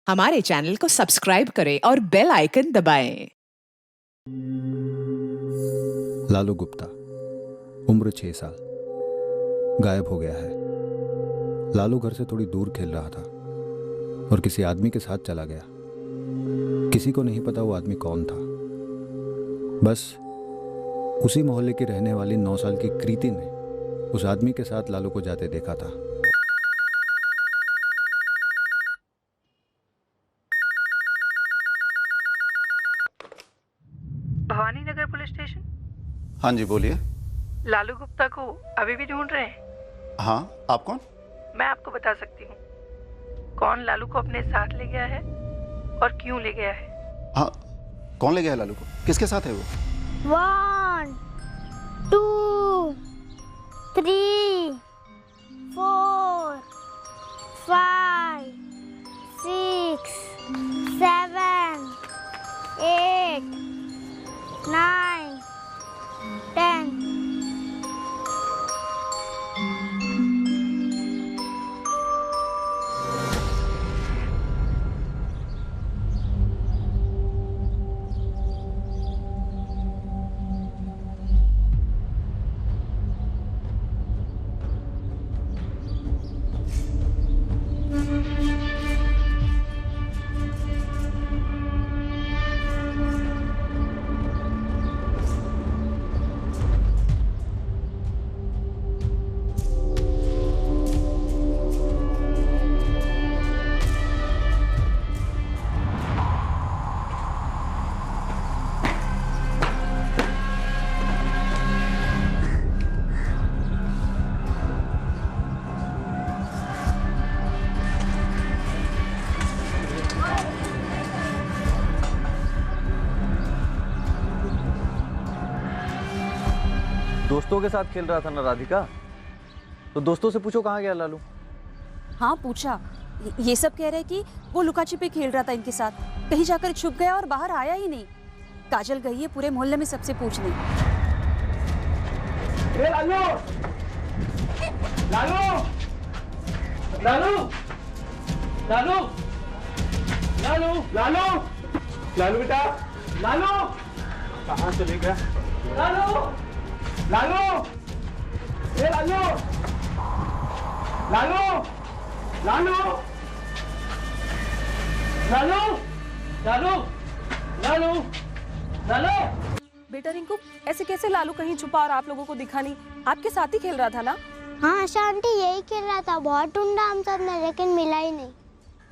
हमारे चैनल को सब्सक्राइब करें और बेल आइकन दबाएं। लालू गुप्ता, उम्र 6 साल, गायब हो गया है। लालू घर से थोड़ी दूर खेल रहा था और किसी आदमी के साथ चला गया। किसी को नहीं पता वो आदमी कौन था। बस उसी मोहल्ले की रहने वाली 9 साल की कृति ने उस आदमी के साथ लालू को जाते देखा था। Bhavani Nagar police station. हाँ जी, बोलिए। लालू गुप्ता को अभी भी ढूंढ रहे हैं? हाँ, आप कौन? मैं आपको बता सकती हूँ कौन लालू को अपने साथ ले गया है और क्यों ले गया है। हाँ, कौन ले गया है लालू को? किसके साथ है वो? 1 2 3 4 5 6 7 8 9 10 दोस्तों के साथ खेल रहा था ना राधिका, तो दोस्तों से पूछो कहाँ गया लालू। हाँ पूछा। ये सब कह रहे कि वो लुका छिपी खेल रहा था इनके साथ, कहीं जाकर छुप गया और बाहर आया ही नहीं। काजल गई है पूरे मोहल्ले में सबसे पूछने। लालू लालू लालू लालू लालू लालू लालू बेटा, लालू कहाँ चले गया? लालू लालू लालू लालू लालू लालू लालू लालू लालू। बेटा रिंकू, ऐसे कैसे लालू कहीं छुपा और आप लोगों को दिखा नहीं? आपके साथ ही खेल रहा था ना? हाँ आशा आंटी, यही खेल रहा था। बहुत ढूंढा हम सब ने, लेकिन मिला ही नहीं।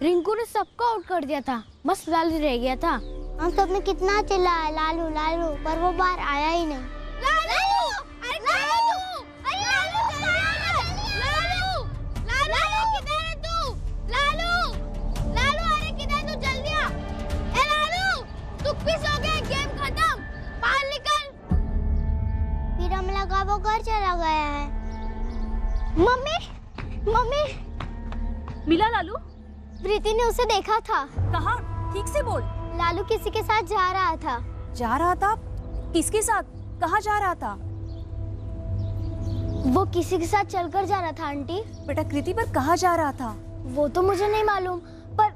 रिंकू ने सबको आउट कर दिया था, बस लालू रह गया था। हम सब ने कितना चिल्लाया लालू लालू, पर वो बाहर आया ही नहीं। लालू! अरे लालू! अरे लालू किधर है तू? लालू! लालू अरे किधर है तू? जल्दी आ! ए लालू! तू पिस हो गया, गेम खत्म। बाहर निकल। फिर हम लगा वो घर चला गया है। मम्मी! मम्मी! मिला लालू? प्रीति ने उसे देखा था। कहाँ? ठीक से बोल। लालू किसी के साथ जा रहा था। जा रहा था? किसके साथ? कहाँ जा रहा था? वो किसी के साथ चलकर जा रहा था आंटी। बेटा कृति, पर कहाँ जा रहा था? वो तो मुझे नहीं मालूम, पर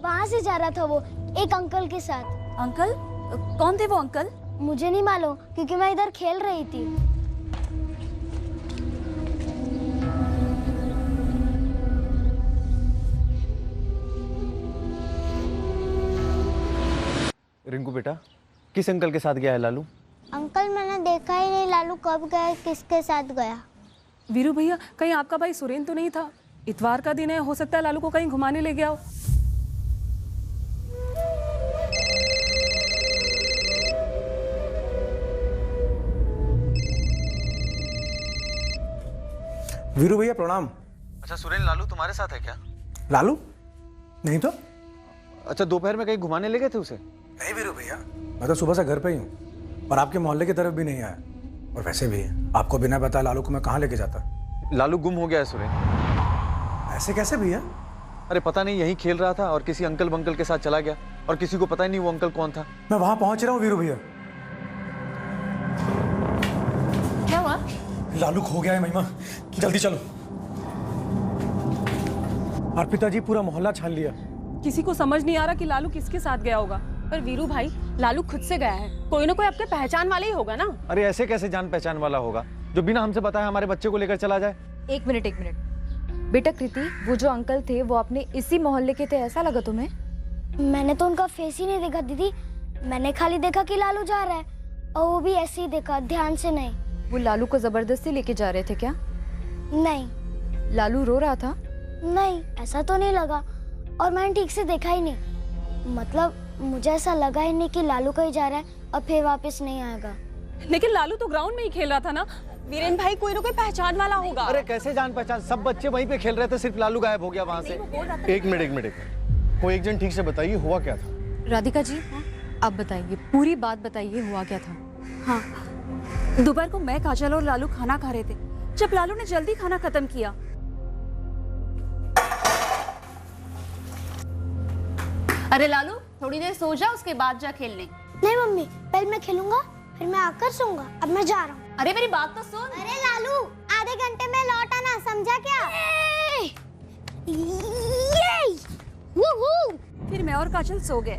वहाँ से जा रहा था वो, एक अंकल के साथ। अंकल? कौन थे वो अंकल? मुझे नहीं मालूम, क्योंकि मैं इधर खेल रही थी। रिंकू बेटा, किस अंकल के साथ गया है लालू? अंकल मैंने देखा ही नहीं लालू कब गया, किसके साथ गया। वीरू भैया, कहीं आपका भाई सुरेन तो नहीं था? इतवार का दिन है, हो सकता है लालू को कहीं घुमाने ले गया हो। वीरू भैया प्रणाम। अच्छा सुरेन, लालू तुम्हारे साथ है क्या? लालू नहीं तो? अच्छा, दोपहर में कहीं घुमाने ले गए थे उसे? नहीं वीरू भैया, मैं तो सुबह से घर पे ही हूँ और आपके मोहल्ले की तरफ भी नहीं आया। और वैसे भी आपको बिना बताए लालू को मैं कहाँ लेके जाता? लालू गुम हो गया है सुरेन। ऐसे कैसे भैया? अरे पता नहीं, यहीं खेल रहा था और किसी अंकल बंकल के साथ चला गया और किसी को पता ही नहीं वो अंकल कौन था। मैं वहां पहुंच रहा हूँ वीरू भैया। क्या हुआ? लालू खो गया है महिमा, जल्दी चलो। और पिताजी पूरा मोहल्ला छान लिया, किसी को समझ नहीं आ रहा कि लालू किसके साथ गया होगा। पर वीरू भाई, लालू खुद से गया है, कोई ना कोई आपके पहचान वाला ही होगा ना। अरे ऐसे कैसे जान पहचान वाला होगा जो बिना हमसे बताए हमारे बच्चे को लेकर चला जाए? एक मिनट बेटा कृति, वो जो अंकल थे वो अपने इसी मोहल्ले के थे, ऐसा लगा तुम्हें? मैंने तो उनका फेस ही नहीं देखा दीदी, मैंने खाली देखा कि लालू जा रहा है, और वो भी ऐसे ही देखा, ध्यान से नहीं। वो लालू को जबरदस्ती लेके जा रहे थे क्या? नहीं। लालू रो रहा था? नहीं, ऐसा तो नहीं लगा, और मैंने ठीक से देखा ही नहीं। मतलब मुझे ऐसा लगा ही नहीं कि लालू कहीं जा रहा है और फिर वापस नहीं आएगा। लेकिन लालू तो ग्राउंड में ही खेल रहा था ना। वीरेन भाई, कोई ना कोई पहचान वाला होगा। अरे कैसे जान पहचान, सब बच्चे वहीं पे खेल रहे थे, सिर्फ लालू गायब हो गया वहाँ से। एक मिनट कोई एक जन ठीक से बताइए हुआ क्या था? राधिका जी, आप बताइए, पूरी बात बताइए, हुआ क्या था? हाँ, दोपहर को मैं, काजल और लालू खाना खा रहे थे। जब लालू ने जल्दी खाना खत्म किया, अरे लालू थोड़ी देर सो जा, उसके बाद जा खेलने। नहीं मम्मी, पहले मैं खेलूंगा, फिर मैं आकर सोऊंगा। अब मैं जा रहा हूँ। अरे मेरी बात तो सुन। अरे लालू, आधे घंटे में लौट आना, समझा क्या? फिर मैं और काजल सो गए।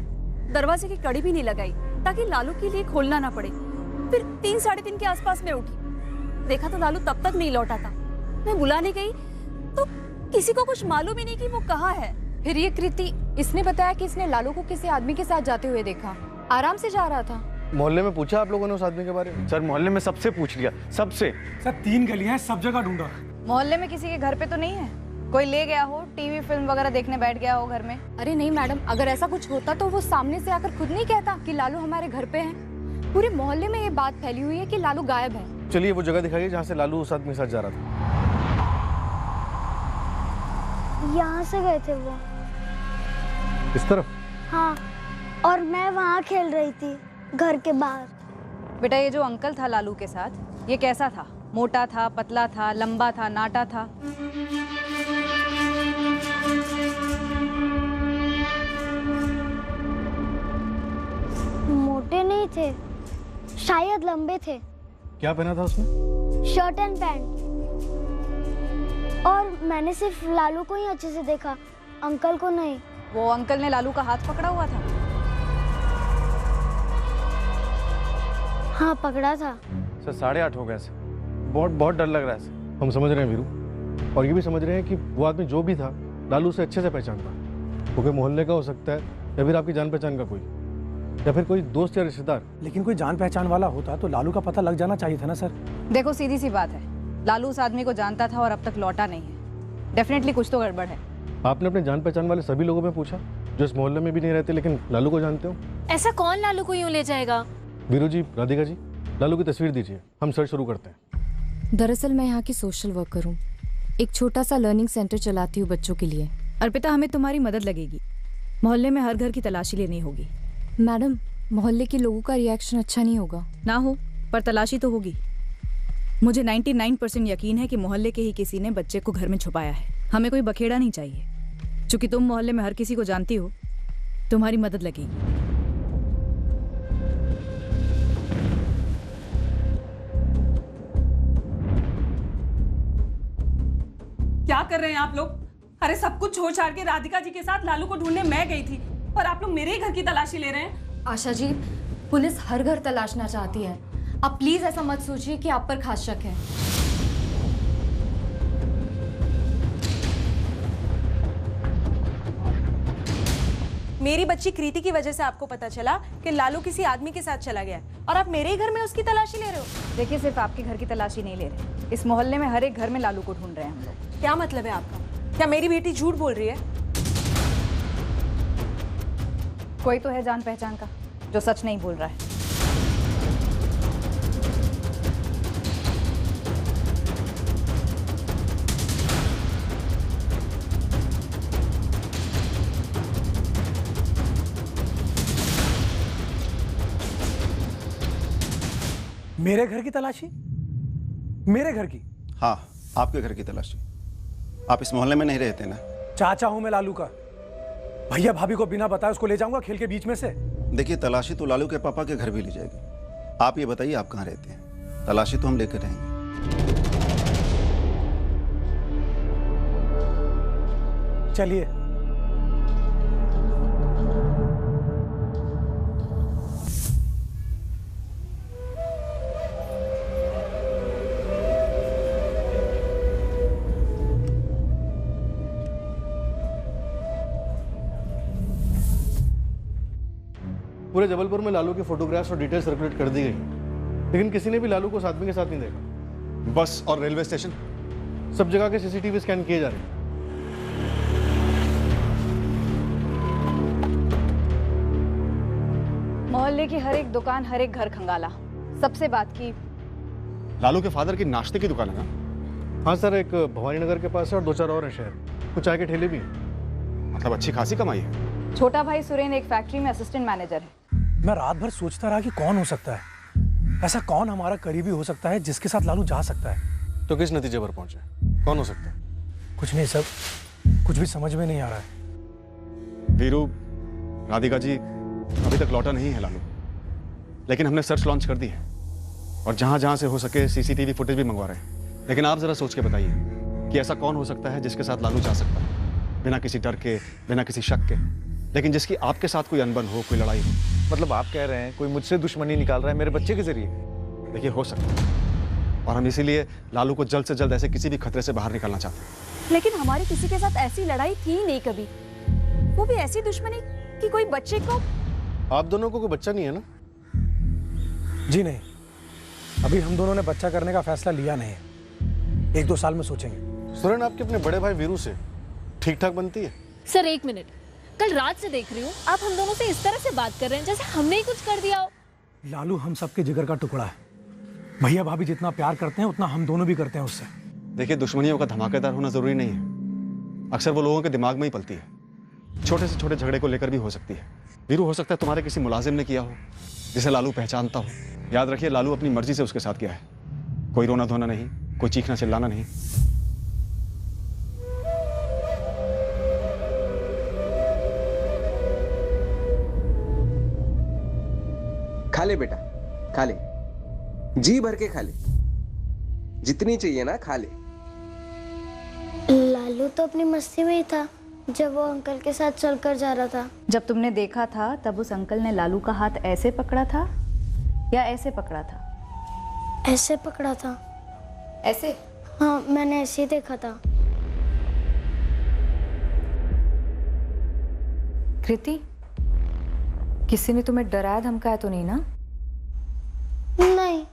दरवाजे की कड़ी भी नहीं लगाई ताकि लालू के लिए खोलना ना पड़े। फिर 3 साढ़े 3 के आसपास में उठी, देखा तो लालू तब तक नहीं लौटा था। मैं बुलाने गई तो किसी को कुछ मालूम ही नहीं कि वो कहाँ है। फिर ये कृति, इसने बताया कि इसने लालू को किसी आदमी के साथ जाते हुए देखा, आराम से जा रहा था। मोहल्ले में पूछा आप लोगों ने उस आदमी के बारे में? सर मोहल्ले में सबसे पूछ लिया, सबसे। सर 3 गलियां हैं, सब जगह ढूंढा। मोहल्ले में किसी के घर पे तो नहीं है? कोई ले गया हो, टीवी फिल्म वगैरह देखने बैठ गया हो घर में? अरे नहीं मैडम, अगर ऐसा कुछ होता तो वो सामने से आकर खुद नहीं कहता कि लालू हमारे घर पे है। पूरे मोहल्ले में ये बात फैली हुई है कि लालू गायब है। चलिए वो जगह दिखाइए जहाँ से लालू उस आदमी के साथ जा रहा था। यहाँ से गए थे वो। इस तरफ? हाँ, और मैं वहाँ खेल रही थी, घर के बाहर। बेटा, ये जो अंकल था लालू के साथ, ये कैसा था? मोटा था, पतला था, लंबा था, नाटा था? मोटे नहीं थे, शायद लंबे थे। क्या पहना था उसने? Shirt and pant. और मैंने सिर्फ लालू को ही अच्छे से देखा, अंकल को नहीं। वो अंकल ने लालू का हाथ पकड़ा हुआ था? हाँ, पकड़ा था। सर 8:30 हो गए सर, बहुत डर लग रहा है सर। हम समझ रहे हैं वीरू, और ये भी समझ रहे हैं कि वो आदमी जो भी था लालू से अच्छे से पहचानता, क्योंकि मोहल्ले का हो सकता है या फिर आपकी जान पहचान का कोई, या फिर कोई दोस्त या रिश्तेदार। लेकिन कोई जान पहचान वाला होता तो लालू का पता लग जाना चाहिए था ना सर। देखो, सीधी सी बात है, लालू उस आदमी को जानता था और अब तक लौटा नहीं है। डेफिनेटली कुछ तो गड़बड़ है। आपने अपने जान पहचान वाले सभी लोगों में पूछा जो इस मोहल्ले में भी नहीं रहते लेकिन लालू को जानते हो? ऐसा कौन लालू को यूं ले जाएगा? वीरू जी, राधिका जी, लालू की तस्वीर दीजिए, हम सर्च शुरू करते हैं। दरअसल मैं यहाँ की सोशल वर्कर हूँ, एक छोटा सा लर्निंग सेंटर चलाती हूँ बच्चों के लिए। अर्पिता, हमें तुम्हारी मदद लगेगी। मोहल्ले में हर घर की तलाशी लेनी होगी। मैडम, मोहल्ले के लोगों का रिएक्शन अच्छा नहीं होगा। ना हो, पर तलाशी तो होगी। मुझे 99% यकीन है कि मोहल्ले के ही किसी ने बच्चे को घर में छुपाया है। हमें कोई बखेड़ा नहीं चाहिए। चूंकि तुम मोहल्ले में हर किसी को जानती हो, तुम्हारी मदद लगेगी। क्या कर रहे हैं आप लोग? अरे सब कुछ छोड़ छाड़ के राधिका जी के साथ लालू को ढूंढने मैं गई थी, पर आप लोग मेरे ही घर की तलाशी ले रहे हैं। आशा जी, पुलिस हर घर तलाशना चाहती है। आप प्लीज ऐसा मत सोचिए कि आप पर खास शक है। मेरी बच्ची कृति की वजह से आपको पता चला कि लालू किसी आदमी के साथ चला गया, और आप मेरे ही घर में उसकी तलाशी ले रहे हो। देखिए, सिर्फ आपके घर की तलाशी नहीं ले रहे, इस मोहल्ले में हर एक घर में लालू को ढूंढ रहे हैं हम लोग। क्या मतलब है आपका? क्या मेरी बेटी झूठ बोल रही है? कोई तो है जान पहचान का जो सच नहीं बोल रहा है। मेरे घर की तलाशी? मेरे घर की? हाँ, आपके घर की तलाशी। आप इस मोहल्ले में नहीं रहते ना? चाचा हूं मैं लालू का। भैया भाभी को बिना बताए उसको ले जाऊंगा खेल के बीच में से? देखिए, तलाशी तो लालू के पापा के घर भी ली जाएगी। आप ये बताइए आप कहाँ रहते हैं? तलाशी तो हम लेकर रहेंगे। चलिए। पूरे जबलपुर में लालू की फोटोग्राफ्स और डिटेल्स सर्कुलेट कर दी गई हैं। लेकिन किसी ने भी लालू को उस आदमी के साथ नहीं देखा। बस और रेलवे स्टेशन सब जगह के सीसीटीवी स्कैन किए जा रहे हैं। मोहल्ले की हर एक दुकान, हर एक घर खंगाला। सबसे बात की लालू के फादर की नाश्ते की दुकान है ना? हाँ सर, एक भवानी नगर के पास है और 2-4 और हैं शहर। कुछ चाय के ठेले भी हैं। मतलब अच्छी खासी कमाई है। छोटा भाई सुरेंद्र एक फैक्ट्री में असिस्टेंट मैनेजर है। मैं रात भर सोचता रहा कि कौन हो सकता है, ऐसा कौन हमारा करीबी हो सकता है जिसके साथ लालू जा सकता है। तो किस नतीजे पर पहुंचे? कौन हो सकता है? कुछ नहीं सर, कुछ भी समझ में नहीं आ रहा है। वीरू, राधिका जी, अभी तक लौटा नहीं है लालू, लेकिन हमने सर्च लॉन्च कर दी है और जहां जहां से हो सके सीसीटीवी फुटेज भी मंगवा रहे हैं। लेकिन आप जरा सोच के बताइए कि ऐसा कौन हो सकता है जिसके साथ लालू जा सकता है, बिना किसी डर के, बिना किसी शक के, लेकिन जिसकी आपके साथ कोई अनबन हो, कोई लड़ाई हो। मतलब आप कह रहे हैं कोई मुझसे दुश्मनी निकाल रहा है मेरे बच्चे के जरिए? देखिए, हो सकता है, और हम इसीलिए लालू को जल्द से जल्द ऐसे किसी भी खतरे से बाहर निकालना चाहते हैं। लेकिन हमारी किसी के साथ ऐसी लड़ाई थी नहीं कभी, वो भी ऐसी दुश्मनी कि कोई बच्चे को। आप दोनों को कोई बच्चा नहीं है ना? जी नहीं, अभी हम दोनों ने बच्चा करने का फैसला लिया नहीं है। 1-2 साल में सोचेंगे। सुरेन, आपके अपने बड़े भाई वीरू से ठीक ठाक बनती है? सर 1 मिनट, कल रात से देख रही हूँ आप हम दोनों से इस तरह से बात कर रहे हैं जैसे हमने ही कुछ कर दिया हो। लालू हम सबके जिगर का टुकड़ा है। भैया भाभी जितना प्यार करते हैं उतना हम दोनों भी करते हैं उससे। देखिए, दुश्मनियों का धमाकेदार होना जरूरी नहीं है, अक्सर वो लोगों के दिमाग में ही पलती है। छोटे से छोटे झगड़े को लेकर भी हो सकती है। वीरू, हो सकता है तुम्हारे किसी मुलाजिम ने किया हो जिसे लालू पहचानता हो। याद रखिए, लालू अपनी मर्जी से उसके साथ गया है। कोई रोना धोना नहीं, कोई चीखना चिल्लाना नहीं। खा ले बेटा, खा ले, जी भर के खा ले, जितनी चाहिए ना खा ले। लालू तो अपनी मस्ती में ही था जब वो अंकल के साथ चलकर जा रहा था। जब तुमने देखा था तब उस अंकल ने लालू का हाथ ऐसे पकड़ा था या ऐसे पकड़ा था? ऐसे पकड़ा था। ऐसे? हाँ, मैंने ऐसे ही देखा था। कृति, किसी ने तुम्हें डराया धमकाया तो नहीं ना? नहीं।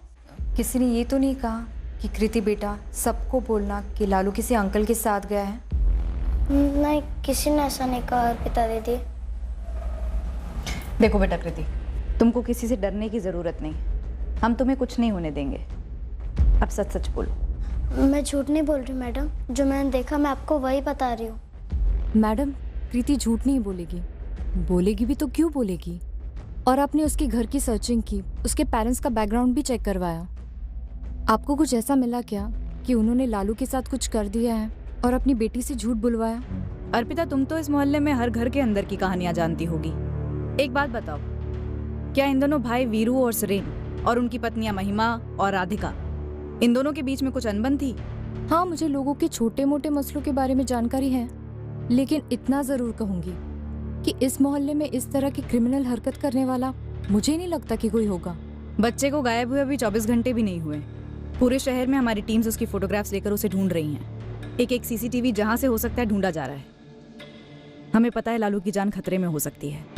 किसी ने ये तो नहीं कहा कि कृति बेटा सबको बोलना कि लालू किसी अंकल के साथ गया है? नहीं, किसी ने ऐसा नहीं कहा अर्पिता दीदी। देखो बेटा कृति, तुमको किसी से डरने की जरूरत नहीं, हम तुम्हें कुछ नहीं होने देंगे। अब सच सच बोलो। मैं झूठ नहीं बोल रही मैडम, जो मैंने देखा मैं आपको वही बता रही हूँ। मैडम, कृति झूठ नहीं बोलेगी, बोलेगी भी तो क्यों बोलेगी? और आपने उसके घर की सर्चिंग की, उसके पेरेंट्स का बैकग्राउंड भी चेक करवाया। आपको कुछ ऐसा मिला क्या कि उन्होंने लालू के साथ कुछ कर दिया है और अपनी बेटी से झूठ बुलवाया? अर्पिता, तुम तो इस मोहल्ले में हर घर के अंदर की कहानियां जानती होगी। एक बात बताओ, क्या इन दोनों भाई वीरू और सुरेन और उनकी पत्नियां महिमा और राधिका, इन दोनों के बीच में कुछ अनबन थी? हाँ, मुझे लोगों के छोटे मोटे मसलों के बारे में जानकारी है, लेकिन इतना जरूर कहूंगी कि इस मोहल्ले में इस तरह की क्रिमिनल हरकत करने वाला मुझे नहीं लगता कि कोई होगा। बच्चे को गायब हुए अभी 24 घंटे भी नहीं हुए। पूरे शहर में हमारी टीम्स उसकी फोटोग्राफ्स लेकर उसे ढूंढ रही हैं। एक एक सीसीटीवी जहां से हो सकता है ढूंढा जा रहा है। हमें पता है लालू की जान खतरे में हो सकती है।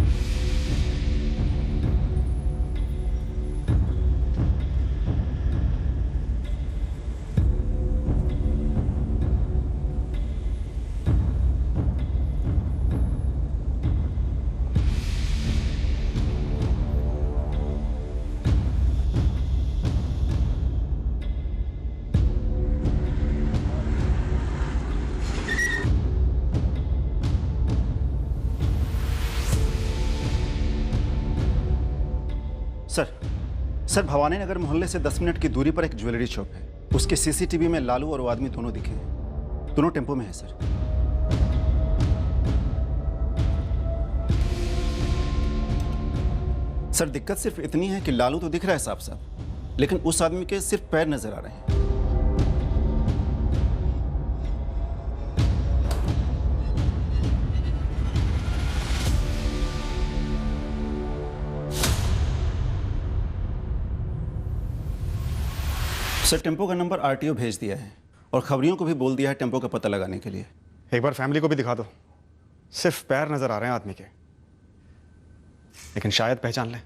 सर, भवानी नगर मोहल्ले से 10 मिनट की दूरी पर एक ज्वेलरी शॉप है। उसके सीसीटीवी में लालू और वो आदमी दोनों दिखे हैं। दोनों टेम्पो में है सर। सर, दिक्कत सिर्फ इतनी है कि लालू तो दिख रहा है साफ साफ, लेकिन उस आदमी के सिर्फ पैर नजर आ रहे हैं। सर, टेम्पो का नंबर आरटीओ भेज दिया है और खबरियों को भी बोल दिया है टेम्पो का पता लगाने के लिए। एक बार फैमिली को भी दिखा दो, सिर्फ पैर नजर आ रहे हैं आदमी के। लेकिन शायद पहचान लें।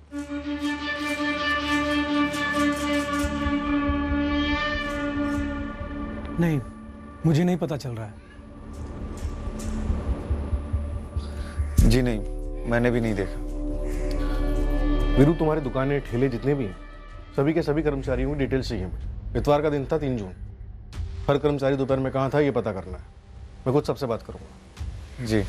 नहीं, मुझे नहीं पता चल रहा है। जी नहीं, मैंने भी नहीं देखा। वीरू, तुम्हारी दुकानें, ठेले जितने भी हैं, सभी के सभी कर्मचारियों की डिटेल्स चाहिए मुझे। इतवार का दिन था 3 जून। हर कर्मचारी दोपहर में कहाँ था ये पता करना है। मैं खुद सबसे बात करूँगा। जी।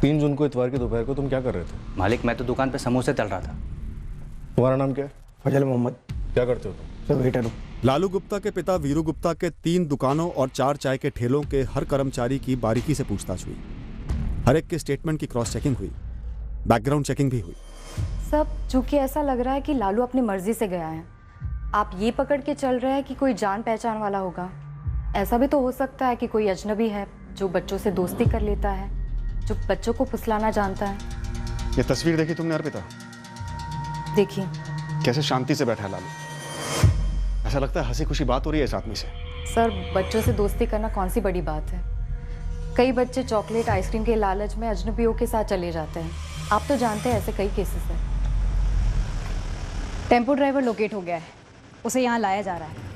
तीन जून को इतवार के दोपहर को तुम क्या कर रहे थे? मालिक, मैं तो दुकान पे समोसे तल रहा था। तुम्हारा नाम क्या है? फजल मोहम्मद। क्या करते हो तुम? सर, वेटर हूँ। लालू गुप्ता के पिता वीरू गुप्ता के 3 दुकानों और 4 चाय के ठेलों के हर कर्मचारी की बारीकी से पूछताछ हुई। हर एक के स्टेटमेंट की क्रॉस चेकिंग हुई, बैकग्राउंड चेकिंग भी हुई। सब चूंकि ऐसा लग रहा है कि लालू अपनी मर्जी से गया है, आप ये पकड़ के चल रहे हैं कि कोई जान पहचान वाला होगा। ऐसा भी तो हो सकता है कि कोई अजनबी है जो बच्चों से दोस्ती कर लेता है, जो बच्चों को फुसलाना जानता है। ये तस्वीर देखी तुमने अर्पिता? देखिए कैसे शांति से बैठा है लालू। ऐसा लगता है हंसी खुशी बात हो रही है इस आदमी से। सर, बच्चों से दोस्ती करना कौन सी बड़ी बात है। कई बच्चे चॉकलेट आइसक्रीम के लालच में अजनबियों के साथ चले जाते हैं। आप तो जानते हैं ऐसे कई केसेस हैं। टेम्पो ड्राइवर लोकेट हो गया है, उसे यहाँ लाया जा रहा है।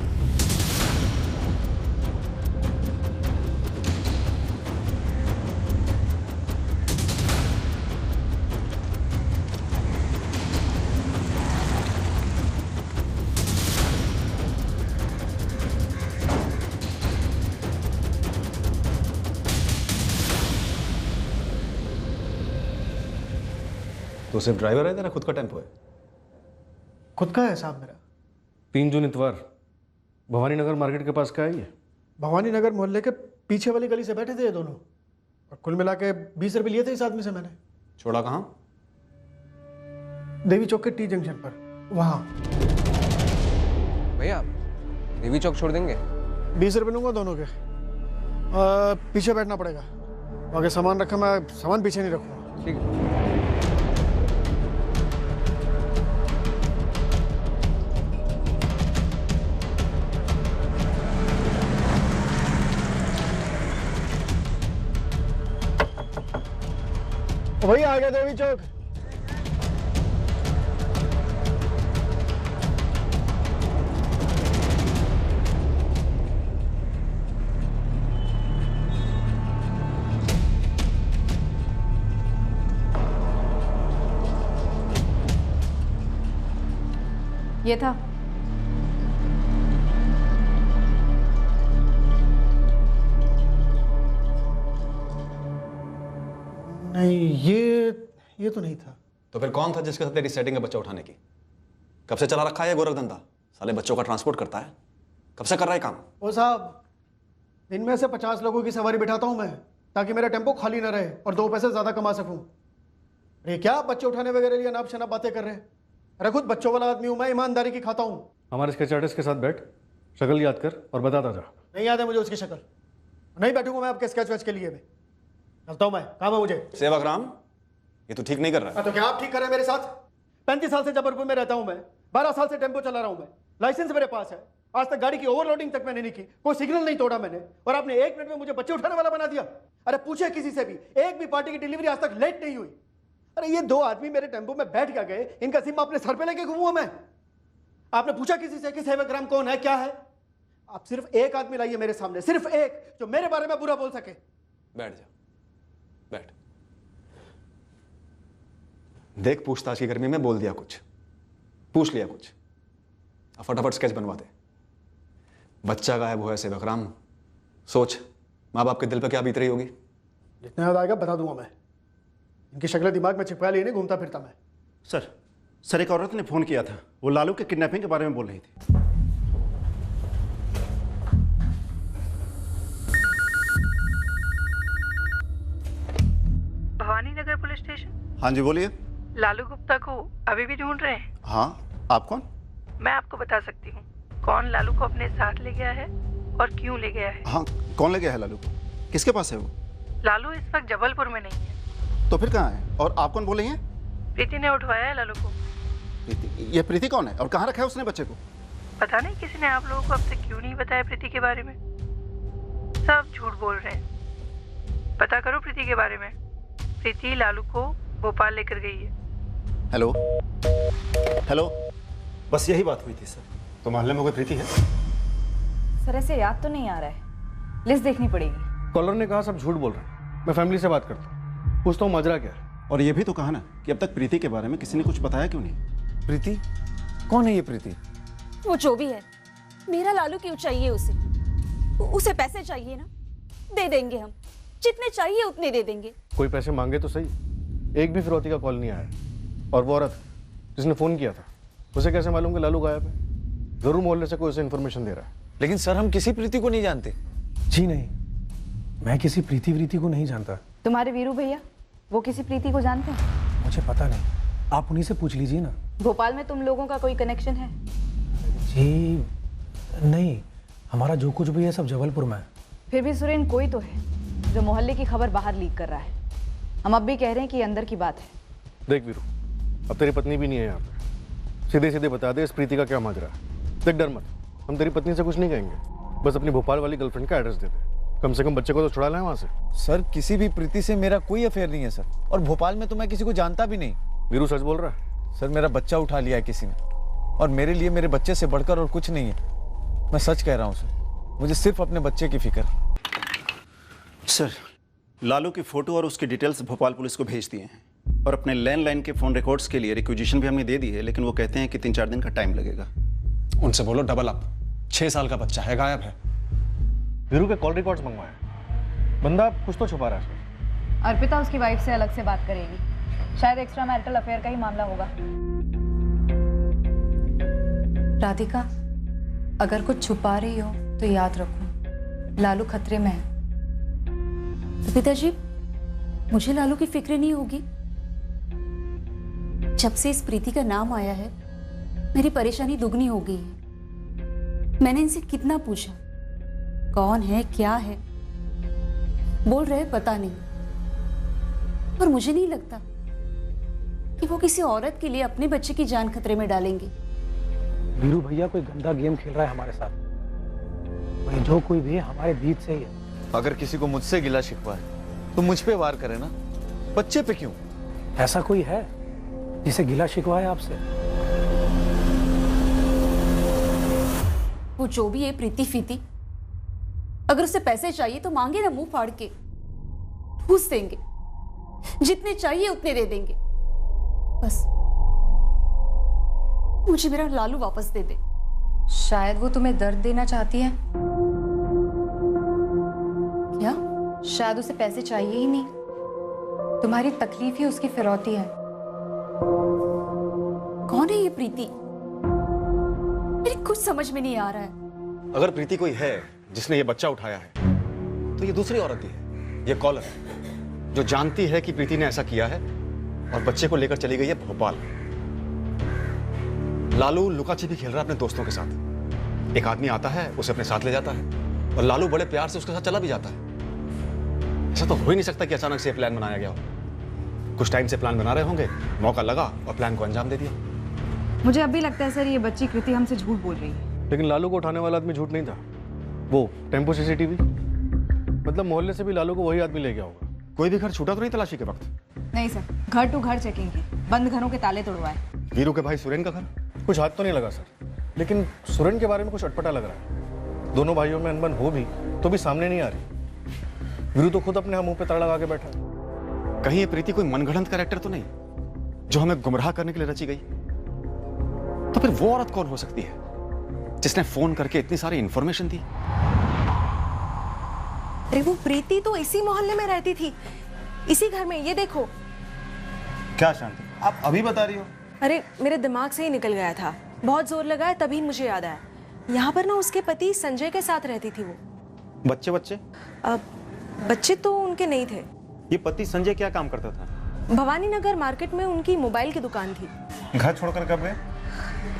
तो सिर्फ ड्राइवर है, तेरा खुद का टेम्पो है? खुद का है साहब मेरा। 3 जून इतवार भवानी नगर मार्केट के पास क्या है ये? भवानी नगर मोहल्ले के पीछे वाली गली से बैठे थे ये दोनों, और कुल मिला के 20 रुपये लिए थे इस आदमी से मैंने। छोड़ा कहाँ? देवी चौक के टी जंक्शन पर, वहाँ। भैया, देवी चौक छोड़ देंगे? 20 रुपये लूँगा दोनों के। पीछे बैठना पड़ेगा, आगे सामान रखा, मैं सामान पीछे नहीं रखूँगा। ठीक है। वही आ गया देवी चौक। ये था। नहीं, ये तो नहीं था। तो फिर कौन था जिसके साथ तेरी सेटिंग है बच्चा उठाने की? कब से चला रखा है ये गोरख धंधा? साले बच्चों का ट्रांसपोर्ट करता है, कब से कर रहा है काम? ओ साहब, दिन में से 50 लोगों की सवारी बिठाता हूं मैं, ताकि मेरा टेम्पो खाली ना रहे और 2 पैसे ज्यादा कमा सकूं। ये क्या बच्चे उठाने वगैरह लिए अनाप शनाप बातें कर रहे हैं? अरे खुद बच्चों वाला आदमी हूं मैं, ईमानदारी की खाता हूं। हमारे स्केच आर्टिस्ट के साथ बैठ, शक्ल याद कर और बताता जा। नहीं याद है मुझे उसकी शक्ल। नहीं बैठूंगा मैं आपके स्केच वेच के लिए। मैं चलता हूं, मैं काम है मुझे। सेवक राम, ये तो ठीक नहीं कर रहा है। तो क्या आप ठीक कर रहे हैं मेरे साथ? 35 साल से जबलपुर में रहता हूं मैं, 12 साल से टेम्पो चला रहा हूं मैं, लाइसेंस मेरे पास है। आज तक गाड़ी की ओवरलोडिंग तक मैंने नहीं की, कोई सिग्नल नहीं तोड़ा मैंने, और आपने 1 मिनट में मुझे बच्चे उठाने वाला बना दिया। अरे पूछे किसी से भी, एक भी पार्टी की डिलीवरी आज तक लेट नहीं हुई। अरे ये 2 आदमी मेरे टेम्पो में बैठ क्या गए, इनका जिम्मा अपने सर पे लेके घूमूंगा मैं? आपने पूछा किसी से कि सेवक राम कौन है, क्या है? आप सिर्फ एक आदमी लाइए मेरे सामने, सिर्फ एक, जो मेरे बारे में बुरा बोल सके। बैठ जा, बैठ। देख, पूछताछ की गर्मी में बोल दिया कुछ, पूछ लिया कुछ, अब फटाफट स्केच बनवा दे। बच्चा गायब हुआ है सेवक राम, सोच माँ बाप के दिल पे क्या बीत रही होगी। जितना याद आएगा बता दूंगा मैं। इनकी शक्लें दिमाग में चिपका लिए नहीं घूमता फिरता मैं। सर एक औरत ने फोन किया था, वो लालू के किडनैपिंग के बारे में बोल रही थी। Bhavani Nagar police station. हाँ जी बोलिए। लालू गुप्ता को अभी भी ढूंढ रहे हैं? हाँ, आप कौन? मैं आपको बता सकती हूँ कौन लालू को अपने साथ ले गया है और क्यों ले गया है। हाँ, कौन ले गया है लालू को? किसके पास है वो? लालू इस वक्त जबलपुर में नहीं है। तो फिर कहाँ है? और आप कौन बोल रही हैं? प्रीति ने उठवाया है लालू को। ये प्रीति कौन है और कहाँ रखा है उसने बच्चे को? पता नहीं किसी ने आप लोगों को अब तक क्यों नहीं बताया प्रीति के बारे में। सब झूठ बोल रहे हैं। पता करो प्रीति के बारे में। प्रीति लालू को भोपाल लेकर गई है। हेलो हेलो, बस यही बात हुई थी सर। तो मोहल्ले में कोई प्रीति है? सर ऐसे याद तो नहीं आ रहा है, लिस्ट देखनी पड़ेगी। कॉलर ने कहा सब झूठ बोल रहे हैं। मैं फैमिली से बात करता हूँ, पूछता हूँ माजरा क्या है। और ये भी तो कहा ना कि अब तक प्रीति के बारे में किसी ने कुछ बताया क्यों नहीं? प्रीति? कौन है ये प्रीति? वो जो भी है, मेरा लालू क्यों चाहिए उसे? उसे पैसे चाहिए ना, दे देंगे हम। जितने चाहिए उतने दे देंगे। कोई पैसे मांगे तो सही, एक भी फिरौती का कॉल नहीं आया। और वो औरत जिसने फोन किया था, उसे कैसे मालूम कि लालू गायब है? जरूर मोहल्ले से कोई उसे इन्फॉर्मेशन दे रहा है। लेकिन सर हम किसी प्रीति को नहीं जानते। जी नहीं, मैं किसी प्रीति को नहीं जानता। तुम्हारे वीरू भैया वो किसी प्रीति को जानते हैं? मुझे पता नहीं, आप उन्हीं से पूछ लीजिए ना। भोपाल में तुम लोगों का कोई कनेक्शन है? जी नहीं, हमारा जो कुछ भी है सब जबलपुर में है। फिर भी सुरेन कोई तो है जो मोहल्ले की खबर बाहर लीक कर रहा है। हम अब भी कह रहे हैं कि अंदर की बात है। देख वीरू, अब तेरी पत्नी भी नहीं है यहाँ पे, सीधे सीधे बता दे इस प्रीति का क्या माजरा है। देख डर मत, हम तेरी पत्नी से कुछ नहीं कहेंगे, बस अपनी भोपाल वाली गर्लफ्रेंड का एड्रेस दे दे। कम से कम बच्चे को तो छुड़ा लाए वहाँ से। सर किसी भी प्रीति से मेरा कोई अफेयर नहीं है सर, और भोपाल में तो मैं किसी को जानता भी नहीं। वीरू सच बोल रहा है? सर मेरा बच्चा उठा लिया है किसी ने, और मेरे लिए मेरे बच्चे से बढ़कर और कुछ नहीं है। मैं सच कह रहा हूँ सर, मुझे सिर्फ अपने बच्चे की फिक्र। सर लालू की फोटो और उसकी डिटेल्स भोपाल पुलिस को भेज दिए हैं, और अपने लैंडलाइन के फ़ोन रिकॉर्ड्स के लिए रिक्विजिशन भी हमने दे दी है, लेकिन वो कहते हैं कि 3-4 दिन का टाइम लगेगा। उनसे बोलो डबल अप। 6 साल का बच्चा है, गायब है। वीरू के कॉल रिकॉर्ड्स मंगवाए। बंदा कुछ तो छुपा रहा है सर। अर्पिता उसकी वाइफ से अलग से बात करेगी, शायद एक्स्ट्रा मैरिटल अफेयर का ही मामला होगा। राधिका, अगर कुछ छुपा रही हो तो याद रखो लालू खतरे में है। पिताजी, मुझे लालू की फिक्र नहीं होगी। जब से इस प्रीति का नाम आया है मेरी परेशानी दुगनी हो गई है। मैंने इनसे कितना पूछा, कौन है क्या है, बोल रहे पता नहीं, पर मुझे नहीं लगता कि वो किसी औरत के लिए अपने बच्चे की जान खतरे में डालेंगे। वीरू भैया कोई गंदा गेम खेल रहा है हमारे साथ। भाई जो कोई भी है हमारे बीच से ही है। अगर किसी को मुझसे गिला शिकवा है तो मुझ पे वार करे ना, बच्चे पे क्यों? ऐसा कोई है जिसे गिला शिकवा है आपसे? वो जो भी है प्रीति फीति, अगर उसे पैसे चाहिए तो मांगे ना, मुंह फाड़ के ठूस देंगे। जितने चाहिए उतने दे देंगे। बस मुझे मेरा लालू वापस दे दे। शायद वो तुम्हें दर्द देना चाहती है। क्या? शायद उसे पैसे चाहिए ही नहीं, तुम्हारी तकलीफ ही उसकी फिरौती है। कौन है ये प्रीति? मेरी कुछ समझ में नहीं आ रहा है। अगर प्रीति कोई है जिसने ये बच्चा उठाया है तो ये दूसरी औरत ही है। ये कॉलर है जो जानती है कि प्रीति ने ऐसा किया है और बच्चे को लेकर चली गई है भोपाल। लालू लुका छिपी खेल रहा है अपने दोस्तों के साथ। एक आदमी आता है, उसे अपने साथ ले जाता है और लालू बड़े प्यार से उसके साथ चला भी जाता है। ऐसा तो हो ही नहीं सकता कि अचानक से प्लान बनाया गया हो। कुछ टाइम से प्लान बना रहे होंगे, मौका लगा और प्लान को अंजाम दे दिया। मुझे अब भी लगता है सर ये बच्ची कृति हमसे झूठ बोल रही है। लेकिन लालू को उठाने वाला आदमी झूठ नहीं था। वो टेम्पो सीसीटीवी, मतलब मोहल्ले से भी लालू को वही आदमी ले गया होगा। कोई भी घर छूटा तो नहीं तलाशी के वक्त? नहीं सर, घर टू घर चेकिंग की, बंद घरों के ताले तोड़वाए। वीरू के भाई सुरेन का घर? कुछ हाथ तो नहीं लगा सर, लेकिन सुरेन के बारे में कुछ अटपटा लग रहा है। दोनों भाइयों में अनबन हो भी तो भी सामने नहीं आ रही। वीरू तो खुद अपने मुंह पे ताला लगा के बैठा है। कहीं ये प्रीति कोई मनगढ़ंत कैरेक्टर तो नहीं जो हमें गुमराह करने के लिए रची गई? तो फिर वो औरत कौन हो सकती है जिसने फोन करके इतनी सारी इंफॉर्मेशन दी? अरे वो प्रीति तो इसी मोहल्ले में रहती थी, इसी घर में। ये देखो। क्या शांति, आप अभी बता रही हो? अरे मेरे दिमाग से ही निकल गया था, बहुत जोर लगाया तभी मुझे याद आया। यहाँ पर ना उसके पति संजय के साथ रहती थी वो। बच्चे बच्चे? बच्चे तो उनके नहीं थे। ये पति संजय क्या काम करता था? भवानी नगर मार्केट में उनकी मोबाइल की दुकान थी। घर छोड़कर कब गए?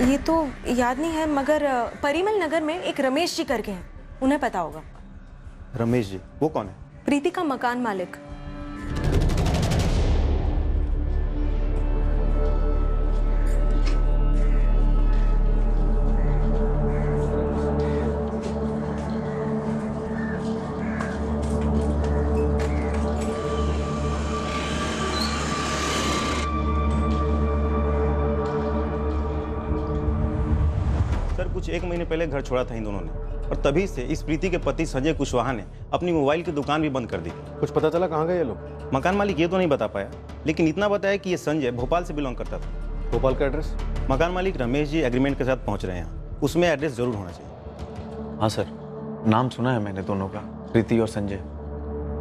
ये तो याद नहीं है, मगर परिमल नगर में एक रमेश जी करके हैं, उन्हें पता होगा। रमेश जी? वो कौन है? प्रीति का मकान मालिक। कुछ 1 महीने पहले घर छोड़ा था इन दोनों ने, और तभी से इस प्रीति के पति संजय कुशवाहा ने अपनी मोबाइल की दुकान भी बंद कर दी। कुछ पता चला कहाँ गए ये लोग? मकान मालिक ये तो नहीं बता पाया, लेकिन इतना बताया कि ये संजय भोपाल से बिलोंग करता था। भोपाल का एड्रेस? मकान मालिक रमेश जी एग्रीमेंट के साथ पहुंच रहे हैं, उसमें एड्रेस जरूर होना चाहिए। हाँ सर, नाम सुना है मैंने दोनों का, प्रीति और संजय।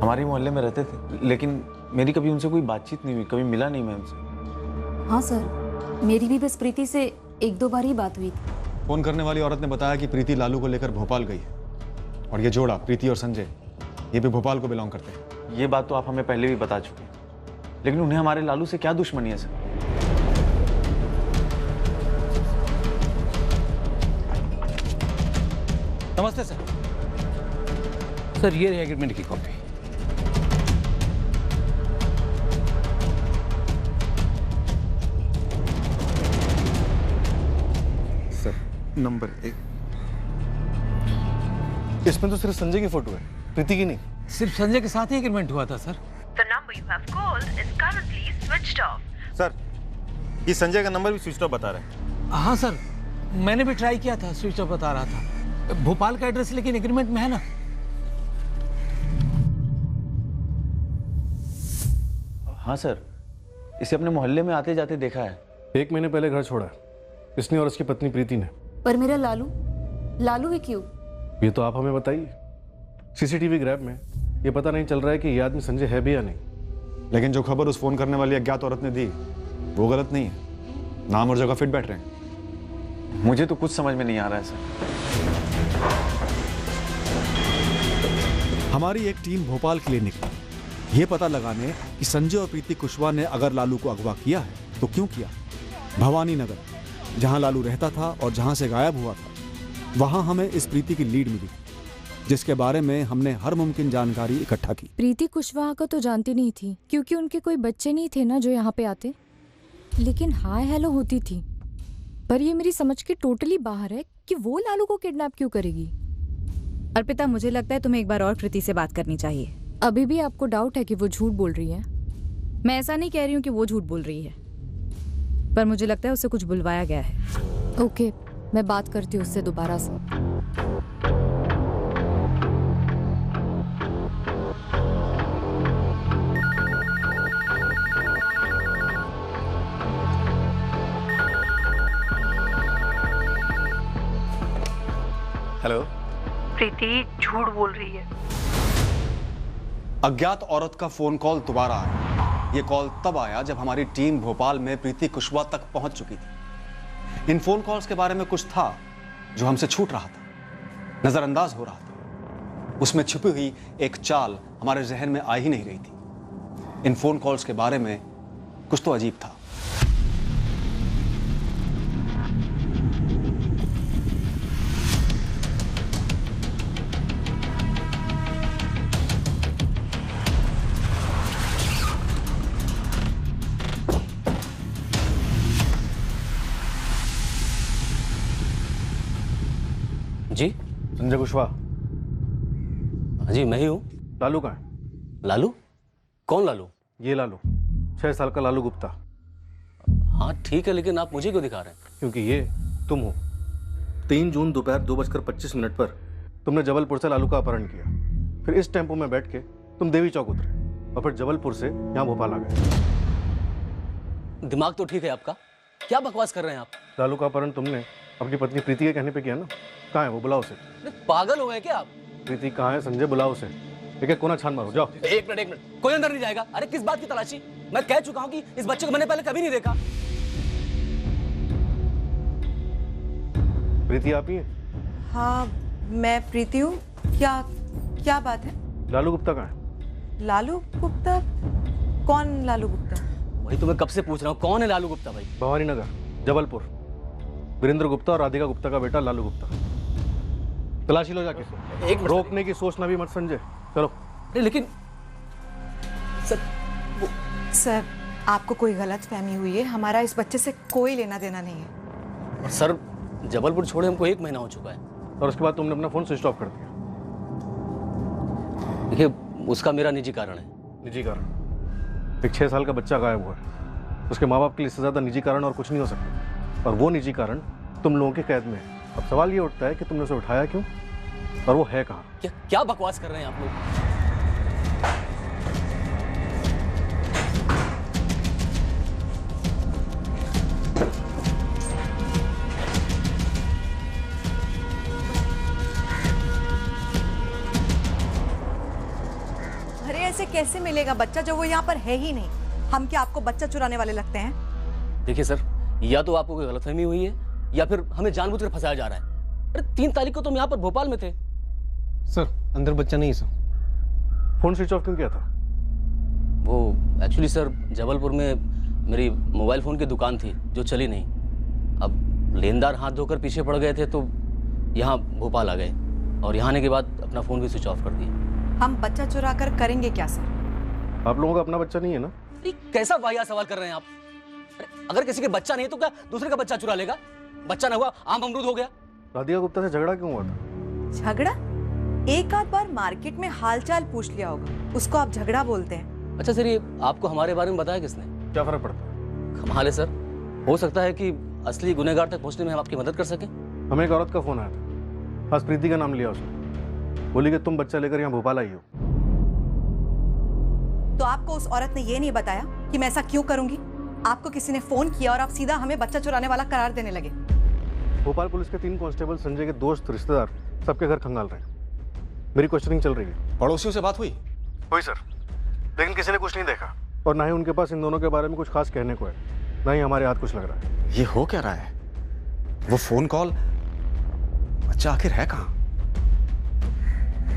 हमारे मोहल्ले में रहते थे, लेकिन मेरी कभी उनसे कोई बातचीत नहीं हुई, कभी मिला नहीं मैं उनसे। हाँ सर, मेरी भी बस प्रीति से 1-2 बार ही बात हुई थी। फोन करने वाली औरत ने बताया कि प्रीति लालू को लेकर भोपाल गई है, और ये जोड़ा प्रीति और संजय ये भी भोपाल को बिलोंग करते हैं। ये बात तो आप हमें पहले भी बता चुके हैं, लेकिन उन्हें हमारे लालू से क्या दुश्मनी है सर? नमस्ते सर। सर ये रही एग्रीमेंट की कॉपी। Sir number 1। इसमें तो सिर्फ संजय की फोटो है, प्रीति की नहीं। सिर्फ संजय के साथ ही एग्रीमेंट हुआ था sir. The number you have called is currently switched off. Sir ये संजय का नंबर भी स्विच ऑफ बता रहा है। हाँ सर, मैंने भी ट्राई किया था, स्विच ऑफ बता रहा था। भोपाल का एड्रेस लेकिन एग्रीमेंट में है ना। हाँ सर, इसे अपने मोहल्ले में आते जाते देखा है। 1 महीने पहले घर छोड़ा इसने और उसकी पत्नी प्रीति ने। पर मेरा लालू है क्यों? ये तो आप हमें बताइए। सीसीटीवी ग्रैब में ये पता नहीं चल रहा है कि ये आदमी संजय है भी या नहीं। लेकिन जो खबर उस फोन करने वाली अज्ञात औरत ने दी वो गलत नहीं है, नाम और जगह फिट बैठ रहे हैं। मुझे तो कुछ समझ में नहीं आ रहा है सर। हमारी एक टीम भोपाल के लिए निकली, ये पता लगाने कि संजय और प्रीति कुशवाहा ने अगर लालू को अगवा किया है तो क्यों किया। भवानी नगर, जहां लालू रहता था और जहां से गायब हुआ था, वहां हमें इस प्रीति की लीड मिली, जिसके बारे में हमने हर मुमकिन जानकारी इकट्ठा की। प्रीति कुशवाहा को तो जानती नहीं थी, क्योंकि उनके कोई बच्चे नहीं थे ना जो यहाँ पे आते, लेकिन हाय हेलो होती थी। पर ये मेरी समझ के टोटली बाहर है कि वो लालू को किडनैप क्यों करेगी। अर्पिता, मुझे लगता है तुम्हें एक बार और प्रीति से बात करनी चाहिए। अभी भी आपको डाउट है कि वो झूठ बोल रही है? मैं ऐसा नहीं कह रही हूँ कि वो झूठ बोल रही है, पर मुझे लगता है उसे कुछ बुलवाया गया है। ओके, मैं बात करती हूँ उससे दोबारा से। हेलो। प्रीति झूठ बोल रही है। अज्ञात औरत का फोन कॉल दोबारा आया। ये कॉल तब आया जब हमारी टीम भोपाल में प्रीति कुशवाहा तक पहुंच चुकी थी। इन फोन कॉल्स के बारे में कुछ था जो हमसे छूट रहा था, नजरअंदाज हो रहा था। उसमें छुपी हुई एक चाल हमारे जहन में आ ही नहीं रही थी। इन फोन कॉल्स के बारे में कुछ तो अजीब था। जी संजय कुशवाहा। जी मैं ही हूँ। लालू कहाँ है? लालू? कौन लालू? ये लालू, 6 साल का लालू गुप्ता। हाँ ठीक है, लेकिन आप मुझे क्यों दिखा रहे हैं? क्योंकि ये तुम हो। 3 जून दोपहर 2:25 पर तुमने जबलपुर से लालू का अपहरण किया। फिर इस टेम्पो में बैठ के तुम देवी चौक उतरे और फिर जबलपुर से यहाँ भोपाल आ गए। दिमाग तो ठीक है आपका? क्या बकवास कर रहे हैं आप? लालू का अपहरण तुमने अपनी पत्नी प्रीति के कहने पे किया ना। कहाँ है वो? बुलाओ उसे। पागल हो गए क्या आप? प्रीति कहाँ है? संजय बुलाओ उसे। एक कोना छान मारो, जाओ। एक मिनट, कोई अंदर नहीं जाएगा। अरे किस बात की तलाशी? मैं कह चुका हूँ कि इस बच्चे को मैंने पहले कभी नहीं देखा। प्रीति आप ही हैं? हाँ मैं प्रीति हूँ। क्या बात है? लालू गुप्ता कहाँ है? लालू गुप्ता? कौन लालू गुप्ता? वही तो मैं कब से पूछ रहा हूँ, कौन है लालू गुप्ता भाई? भवानी नगर, जबलपुर। वीरेंद्र गुप्ता और राधिका गुप्ता का बेटा लालू गुप्ता। तलाशी लो जाके। एक मिनट, रोकने की सोचना भी मत संजय। चलो। लेकिन सर आपको कोई गलत फहमी हुई है। हमारा इस बच्चे से कोई लेना देना नहीं है। और सर जबलपुर छोड़े हमको 1 महीना हो चुका है। और उसके बाद तुमने अपना फोन स्विच ऑफ कर दिया। देखिए उसका मेरा निजी कारण है। निजी कारण? एक 6 साल का बच्चा गायब हुआ है, उसके माँ बाप के लिए इससे ज्यादा निजी कारण और कुछ नहीं हो सकता। और वो निजी कारण तुम लोगों की कैद में है। अब सवाल ये उठता है कि तुमने उसे उठाया क्यों और वो है कहाँ? क्या बकवास कर रहे हैं आप लोग? अरे ऐसे कैसे मिलेगा बच्चा जब वो यहाँ पर है ही नहीं? हम क्या आपको बच्चा चुराने वाले लगते हैं? देखिए सर, या तो आपको कोई गलतफहमी हुई है या फिर हमें जानबूझकर फंसाया जा रहा है। अरे 3 तारीख को तुम यहाँ पर भोपाल में थे। सर अंदर बच्चा नहीं है सर। फोन स्विच ऑफ क्यों किया था? वो एक्चुअली सर जबलपुर में मेरी मोबाइल फ़ोन की दुकान थी जो चली नहीं। अब लेनदार हाथ धोकर पीछे पड़ गए थे तो यहाँ भोपाल आ गए और यहाँ आने के बाद अपना फ़ोन भी स्विच ऑफ कर दिया। हम बच्चा चुरा कर करेंगे क्या सर? आप लोगों का अपना बच्चा नहीं है ना? कैसा वाहियात सवाल कर रहे हैं आप? अगर किसी के बच्चा नहीं है तो क्या दूसरे का बच्चा चुरा लेगा? बच्चा ना हुआ आम अमरूद हो गया। राधिका गुप्ता से झगड़ा क्यों हुआ था? झगड़ा? एक आध बार मार्केट में हालचाल पूछ लिया होगा, उसको आप झगड़ा बोलते हैं? अच्छा सर, ये आपको हमारे बारे में बताया किसने? क्या फर्क पड़ता? कमाल है सर, हो सकता है कि असली गुनहगार तक पहुंचने में हम आपकी मदद कर सकें। हमें एक औरत का फोन आया था, खास प्रीति का नाम लिया उसने, बोली कि तुम बच्चा लेकर यहाँ भोपाल आई हो। तो आपको उस औरत ने ये नहीं बताया कि मैं ऐसा क्यों करूंगी? आपको किसी ने फोन किया और आप सीधा हमें बच्चा चुराने वाला करार देने लगे। भोपाल पुलिस के 3 कांस्टेबल संजय के दोस्त रिश्तेदार सबके घर खंगाल रहे हैं। मेरी क्वेश्चनिंग चल रही है। पड़ोसियों से बात हुई? हुई सर, लेकिन किसी ने कुछ नहीं देखा और ना ही उनके पास इन दोनों के बारे में कुछ खास कहने को है, ना ही हमारे हाथ कुछ लग रहा है। ये हो क्या रहा है? वो फोन कॉल, बच्चा आखिर है कहाँ?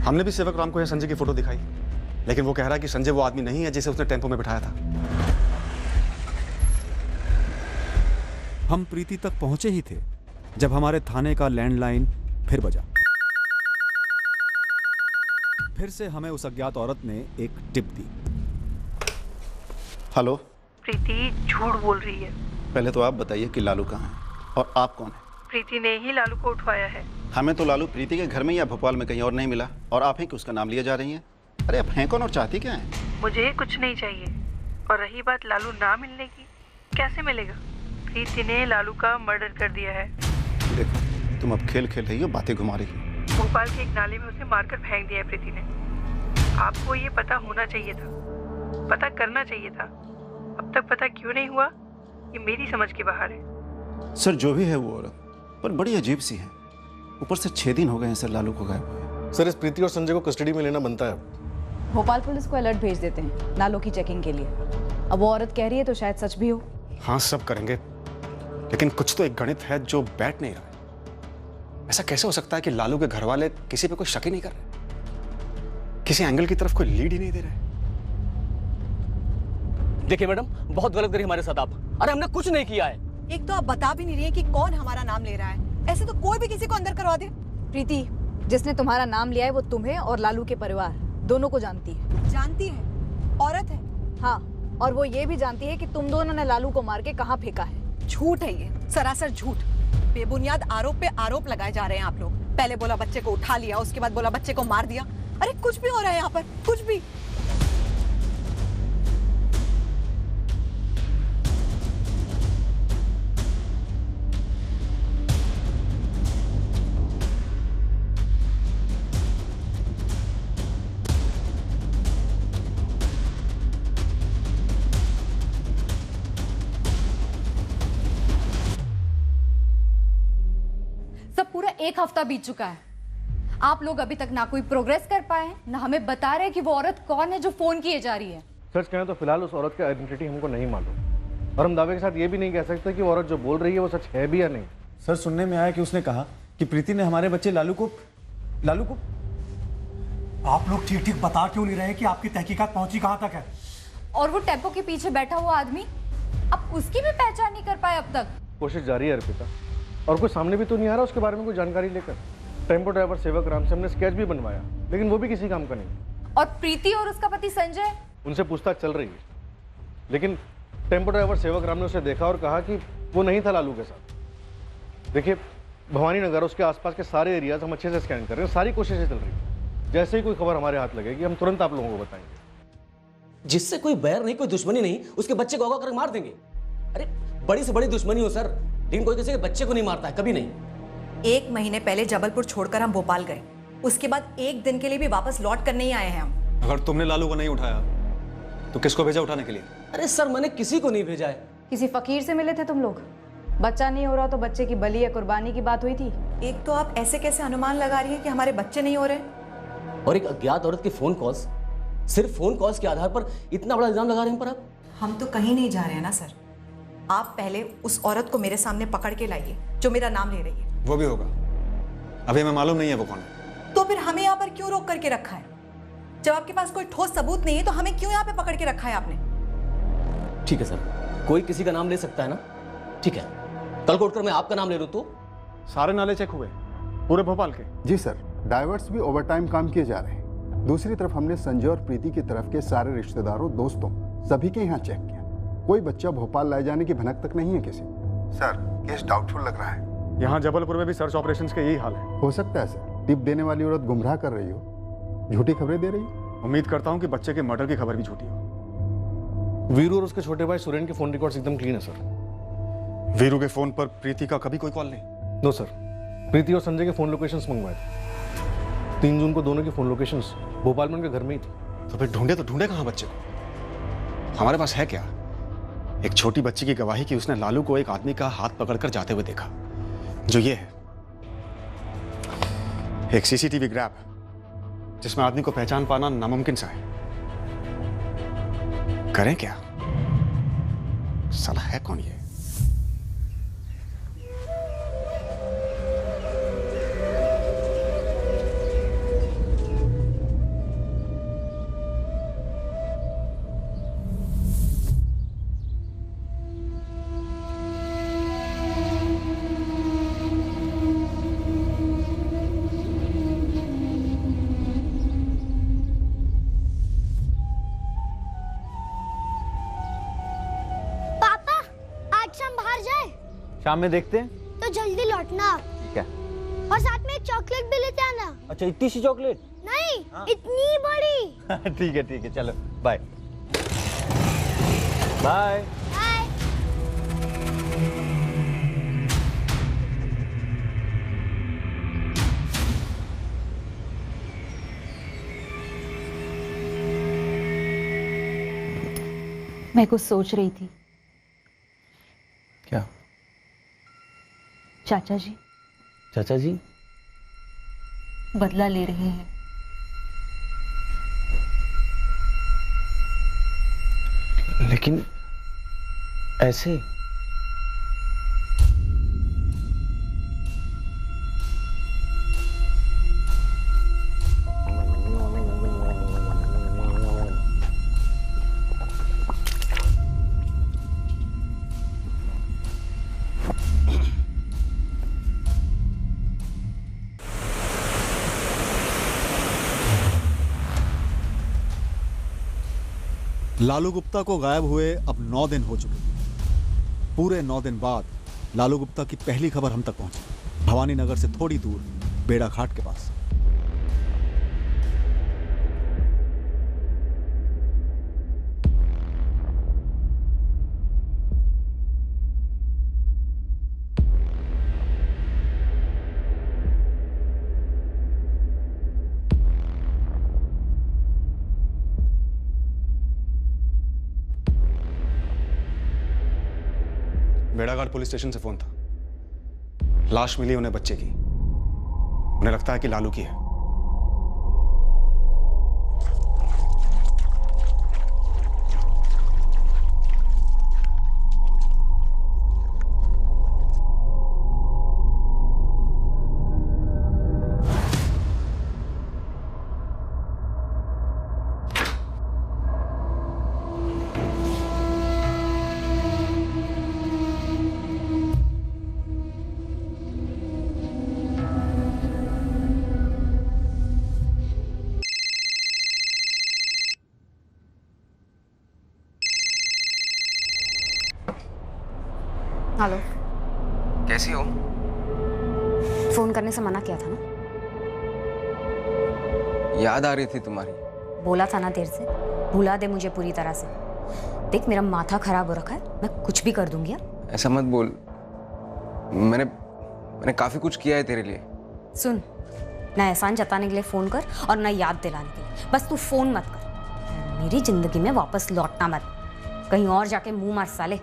हमने भी सेवक राम को यह संजय की फोटो दिखाई, लेकिन वो कह रहा है कि संजय वो आदमी नहीं है जिसे उसने टेम्पो में बिठाया था। हम प्रीति तक पहुंचे ही थे जब हमारे थाने का लैंडलाइन फिर बजा। फिर से हमें उस अज्ञात औरत ने एक टिप दी। हेलो प्रीति झूठ बोल रही है। पहले तो आप बताइए कि लालू कहाँ है और आप कौन है? प्रीति ने ही लालू को उठवाया है। हमें तो लालू प्रीति के घर में या भोपाल में कहीं और नहीं मिला और आप ही कि उसका नाम लिए जा रही हैं। अरे आप हैं कौन और चाहती क्या हैं? मुझे कुछ नहीं चाहिए। और रही बात लालू ना मिलने की, कैसे मिलेगा? प्रीति ने लालू का मर्डर कर दिया है। देखो तुम अब खेल खेल रही हो, बातें घुमा रही हो। भोपाल के एक नाले में उसे मारकर फेंक दिया है प्रीति ने। आपको ये पता होना चाहिए था, पता करना चाहिए था। अब तक पता क्यों नहीं हुआ, ये मेरी समझ के बाहर है। सर जो भी है वो औरत पर बड़ी अजीब सी है। ऊपर से 6 दिन हो गए हैं सर लालू को गायब हुए। सर इस प्रीति और संजय को कस्टडी में लेना बनता है। भोपाल पुलिस को अलर्ट भेज देते हैं नालों की चेकिंग के लिए। अब वो औरत कह रही है तो शायद सच भी हो। हाँ सब करेंगे, लेकिन कुछ तो एक गणित है जो बैठ नहीं रहा। ऐसा कैसे हो सकता है कि लालू के घर वाले किसी पे कोई शक ही नहीं कर रहे, किसी एंगल की तरफ कोई लीड ही नहीं दे रहे? देखिए मैडम, बहुत गलत करी हमारे साथ आप। अरे हमने कुछ नहीं किया है। एक तो आप बता भी नहीं रही है कि कौन हमारा नाम ले रहा है। ऐसे तो कोई भी किसी को अंदर करवा दे। प्रीति, जिसने तुम्हारा नाम लिया है वो तुम्हें और लालू के परिवार दोनों को जानती है। जानती है? औरत है? हाँ, और वो ये भी जानती है कि तुम दोनों ने लालू को मार के कहाँ फेंका है। झूठ है ये, सरासर झूठ। बेबुनियाद आरोप पे आरोप लगाए जा रहे हैं आप लोग। पहले बोला बच्चे को उठा लिया, उसके बाद बोला बच्चे को मार दिया। अरे कुछ भी हो रहा है यहाँ पर, कुछ भी। सब पूरा 1 हफ्ता बीत चुका है। आप लोग अभी तक ना कोई प्रोग्रेस कर पाए हैं, ना हमें बता रहे कि वो औरत कौन है जो फोन किए जा रही है। सच कहें तो फिलहाल उस औरत की आइडेंटिटी हमको नहीं मालूम और हम दावे के साथ ये भी नहीं कह सकते कि वो औरत जो बोल रही है वो सच है भी या नहीं। सर सुनने में आया कि उसने कहा कि प्रीति ने हमारे बच्चे लालू को आप लोग ठीक ठीक बता क्यों नहीं रहे कि आपकी तहकीकात पहुंची कहां तक है? और वो टेम्पो के पीछे बैठा हुआ आदमी, अब उसकी भी पहचान नहीं कर पाए अब तक। कोशिश जारी है अर्पिता, और कोई सामने भी तो नहीं आ रहा उसके बारे में कोई जानकारी लेकर। टेम्पो ड्राइवर सेवक राम से हमने स्केच भी बनवाया, लेकिन वो भी किसी काम का नहीं। और प्रीति और उसका पति संजय, उनसे पूछताछ चल रही है, लेकिन टेम्पो ड्राइवर सेवक राम ने उसे देखा और कहा कि वो नहीं था लालू के साथ। देखिए भवानी नगर उसके आसपास के सारे एरियाज हम अच्छे से स्कैन कर रहे हैं, सारी कोशिशें चल रही है। जैसे ही कोई खबर हमारे हाथ लगेगी हम तुरंत आप लोगों को बताएंगे। जिससे कोई बैर नहीं, कोई दुश्मनी नहीं, उसके बच्चे को अगवा करके मार देंगे। अरे बड़ी से बड़ी दुश्मनी हो सर, लेकिन कोई किसी के बच्चे को नहीं मारता है, कभी नहीं। 1 महीने पहले जबलपुर छोड़कर हम भोपाल गए, उसके बाद 1 दिन के लिए भी वापस लौट कर नहीं आए हैं हम। अगर तुमने लालू को नहीं उठाया तो किसको भेजा उठाने के लिए? अरे सर, मैंने किसी को नहीं भेजा है। किसी फकीर से मिले थे तुम लोग? बच्चा नहीं हो रहा तो बच्चे की बलि या कुर्बानी की बात हुई थी। एक तो आप ऐसे कैसे अनुमान लगा रही हैं कि हमारे बच्चे नहीं हो रहे, और एक अज्ञात औरत के फोन कॉल्स, सिर्फ फोन कॉल्स के आधार पर इतना बड़ा इल्जाम लगा रहे हैं पर आप। हम तो कहीं नहीं जा रहे हैं ना सर। आप पहले उस औरत को मेरे सामने पकड़ के लाइए जो मेरा नाम ले रही है। वो भी होगा, अभी हमें मालूम नहीं है वो कौन है। तो फिर हमें यहाँ पर क्यों रोक करके रखा है? जब आपके पास कोई ठोस सबूत नहीं है तो हमें क्यों यहाँ पे पकड़ के रखा है आपने? ठीक है सर, कोई किसी का नाम ले सकता है ना? ठीक है, कल को उठकर मैं आपका नाम ले लूं तो? सारे नाले चेक हुए पूरे भोपाल के? जी सर, डाइवर्स भी ओवरटाइम काम किए जा रहे हैं। दूसरी तरफ हमने संजय और प्रीति की तरफ के सारे रिश्तेदारों, दोस्तों सभी के यहाँ चेक किया। कोई बच्चा भोपाल लाए जाने की भनक तक नहीं है किसी। सर, केस डाउटफुल लग रहा है। यहाँ जबलपुर में भी सर्च ऑपरेशंस के यही हाल है। हो सकता है सर, टिप देने वाली औरत गुमराह कर रही हो, झूठी खबरें दे रही हो। उम्मीद करता हूँ कि बच्चे के मर्डर की खबर भी झूठी हो। वीरू और उसके छोटे भाई सुरेन के फोन रिकॉर्ड्स एकदम क्लीन है सर। वीरू के फोन पर प्रीति का कभी कोई कॉल नहीं? नो सर, प्रीति और संजय के फोन लोकेशंस मंगवाए थे। 3 जून को दोनों की फोन लोकेशंस भोपाल में उनके घर में ही थी। तो फिर ढूंढे कहाँ बच्चे को? हमारे पास है क्या? एक छोटी बच्ची की गवाही कि उसने लालू को एक आदमी का हाथ पकड़कर जाते हुए देखा, जो ये है, एक सीसीटीवी ग्रैब जिसमें आदमी को पहचान पाना नामुमकिन सा है। करें क्या? साला है कौन ये? शाम में देखते हैं। तो जल्दी लौटना। ठीक है। और साथ में एक चॉकलेट भी लेते आना। अच्छा, इतनी सी चॉकलेट? नहीं, इतनी बड़ी। ठीक है, चलो बाय बाय। मैं कुछ सोच रही थी। क्या? चाचा जी। चाचा जी बदला ले रहे हैं। लेकिन ऐसे? लालू गुप्ता को गायब हुए अब 9 दिन हो चुके हैं। पूरे 9 दिन बाद लालू गुप्ता की पहली खबर हम तक पहुंची, भवानी नगर से थोड़ी दूर बेड़ा घाट के पास। बेड़ाघाट पुलिस स्टेशन से फोन था। लाश मिली उन्हें बच्चे की। उन्हें लगता है कि लालू की है। हेलो। कैसी हो? फोन करने से मना किया था ना? याद आ रही थी तुम्हारी। बोला था ना देर से, भुला दे मुझे पूरी तरह से। देख मेरा माथा खराब हो रखा है, मैं कुछ भी कर दूंगी। ऐसा मत बोल। मैंने मैंने काफी कुछ किया है तेरे लिए। सुन, ना एहसान जताने के लिए फोन कर और ना याद दिलाने के लिए, बस तू फोन मत कर। मेरी जिंदगी में वापस लौटना मत, कहीं और जाके मुंह मार साले।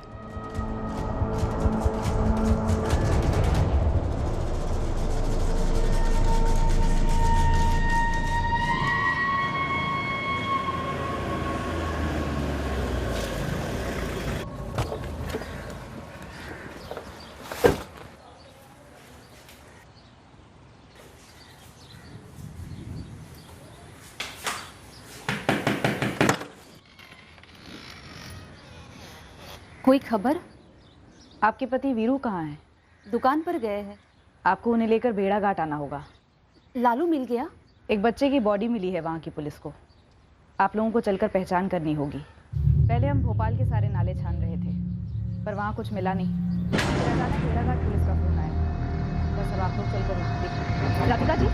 कोई खबर? आपके पति वीरू कहाँ हैं? दुकान पर गए हैं। आपको उन्हें लेकर भेड़ाघाट आना होगा। लालू मिल गया? एक बच्चे की बॉडी मिली है वहाँ की पुलिस को। आप लोगों को चलकर पहचान करनी होगी। पहले हम भोपाल के सारे नाले छान रहे थे, पर वहाँ कुछ मिला नहीं। फिर अचानक भेड़ाघाट पुलिस का फोन आया। बस अब आप लोग चलकर देखिए। राधिका जी,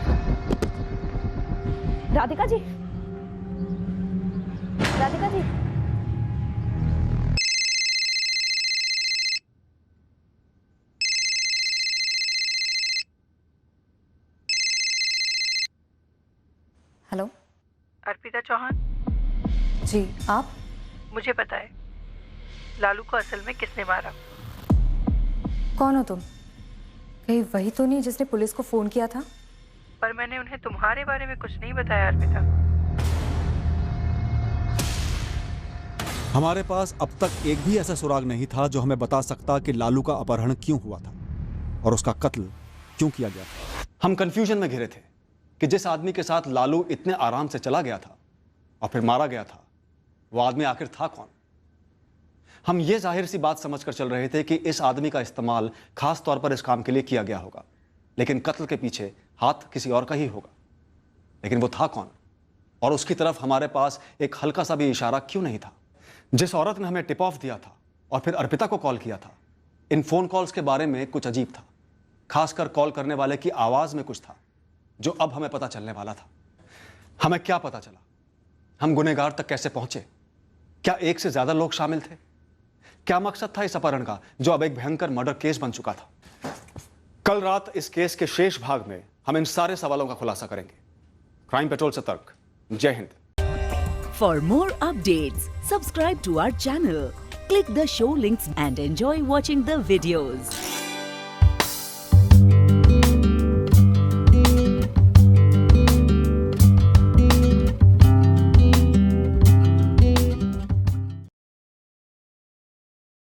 राधिका जी, राधिका जी। हेलो, अर्पिता चौहान? जी आप? मुझे पता है लालू को असल में किसने मारा। कौन हो तुम? कहीं वही तो नहीं जिसने पुलिस को फोन किया था? पर मैंने उन्हें तुम्हारे बारे में कुछ नहीं बताया अर्पिता। हमारे पास अब तक एक भी ऐसा सुराग नहीं था जो हमें बता सकता कि लालू का अपहरण क्यों हुआ था और उसका कत्ल क्यों किया गया था। हम कंफ्यूजन में घिरे थे कि जिस आदमी के साथ लालू इतने आराम से चला गया था और फिर मारा गया था, वो आदमी आखिर था कौन। हम ये जाहिर सी बात समझकर चल रहे थे कि इस आदमी का इस्तेमाल खास तौर पर इस काम के लिए किया गया होगा, लेकिन कत्ल के पीछे हाथ किसी और का ही होगा। लेकिन वो था कौन और उसकी तरफ हमारे पास एक हल्का सा भी इशारा क्यों नहीं था। जिस औरत ने हमें टिप ऑफ दिया था और फिर अर्पिता को कॉल किया था, इन फोन कॉल्स के बारे में कुछ अजीब था। खासकर कॉल करने वाले की आवाज में कुछ था जो अब हमें पता चलने वाला था। हमें क्या पता चला, हम गुनहगार तक कैसे पहुंचे, क्या एक से ज्यादा लोग शामिल थे, क्या मकसद था इस अपहरण का जो अब एक भयंकर मर्डर केस बन चुका था। कल रात इस केस के शेष भाग में हम इन सारे सवालों का खुलासा करेंगे। क्राइम पेट्रोल सतर्क। जय Hind. For more updates, subscribe to our channel, click the show links and enjoy watching the videos.